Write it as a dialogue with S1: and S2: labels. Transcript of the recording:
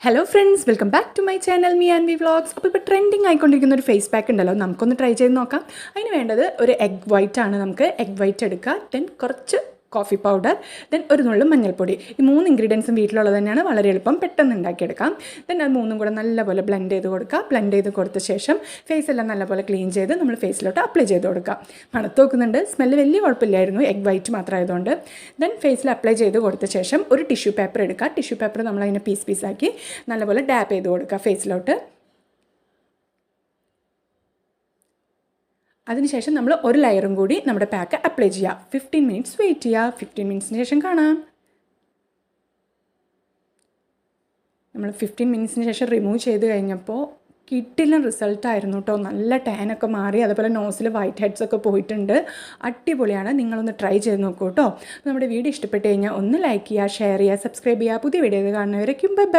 S1: Hello friends, welcome back to my channel me and we vlogs. അപ്പോൾ ഇപ്പോൾ trending ആയിക്കൊണ്ടിരിക്കുന്ന ഒരു face pack ഉണ്ടല്ലോ, നമുക്കൊന്ന് ട്രൈ ചെയ്ത് നോക്കാം. അതിന് വേണ്ടത് ഒരു എഗ് വൈറ്റ് ആണ്. നമുക്ക് എഗ് വൈറ്റ് എടുക്കുക, ദെൻ കുറച്ച് കോഫി പൗഡർ, ദെൻ ഒരു നുള്ളു മഞ്ഞൾപ്പൊടി. ഈ 3 ഇൻഗ്രീഡിയൻസും വീട്ടിലുള്ളത് തന്നെയാണ്, വളരെ എളുപ്പം പെട്ടെന്ന് ഉണ്ടാക്കിയെടുക്കാം. ദെൻ അത് 3ഉം കൂടെ നല്ലപോലെ ബ്ലെൻഡ് ചെയ്ത് കൊടുക്കുക. ബ്ലെൻഡ് ചെയ്ത് കൊടുത്ത ശേഷം ഫേസ് എല്ലാം നല്ലപോലെ ക്ലീൻ ചെയ്ത് നമ്മൾ ഫേസിലോട്ട് അപ്ലൈ ചെയ്ത് കൊടുക്കുക. മണത്ത് നോക്കുന്നുണ്ട്, സ്മെല്ല് വലിയ കുഴപ്പമില്ലായിരുന്നു, എഗ് വൈറ്റ് മാത്രമായതുകൊണ്ട്. ദെൻ ഫേസിൽ അപ്ലൈ ചെയ്ത് കൊടുത്ത ശേഷം ഒരു ടിഷ്യൂ പേപ്പർ എടുക്കുക. ടിഷ്യൂ പേപ്പർ നമ്മളതിനെ പീസാക്കി നല്ലപോലെ ഡാപ്പ് ചെയ്ത് കൊടുക്കുക ഫേസിലോട്ട്. അതിനുശേഷം നമ്മൾ ഒരു ലെയറും കൂടി നമ്മുടെ പാക്ക് അപ്ലൈ ചെയ്യുക. 15 മിനിറ്റ്സ് വെയിറ്റ് ചെയ്യുക. 15 മിനിറ്റ്സിന് ശേഷം കാണാം. നമ്മൾ 15 മിനിറ്റ്സിന് ശേഷം റിമൂവ് ചെയ്ത് കഴിഞ്ഞപ്പോൾ കിട്ടില്ല റിസൾട്ടായിരുന്നു കേട്ടോ. നല്ല ടാനൊക്കെ മാറി, അതുപോലെ നോസിൽ വൈറ്റ് ഹെഡ്സ് ഒക്കെ പോയിട്ടുണ്ട്. അടിപൊളിയാണ്, നിങ്ങളൊന്ന് ട്രൈ ചെയ്ത് നോക്കൂ കേട്ടോ. നമ്മുടെ വീഡിയോ ഇഷ്ടപ്പെട്ട് കഴിഞ്ഞാൽ ഒന്ന് ലൈക്ക് ചെയ്യുക, ഷെയർ ചെയ്യുക, സബ്സ്ക്രൈബ് ചെയ്യുക. പുതിയ വീഡിയോ കാണുന്നവരേക്കും ബൈ ബൈ.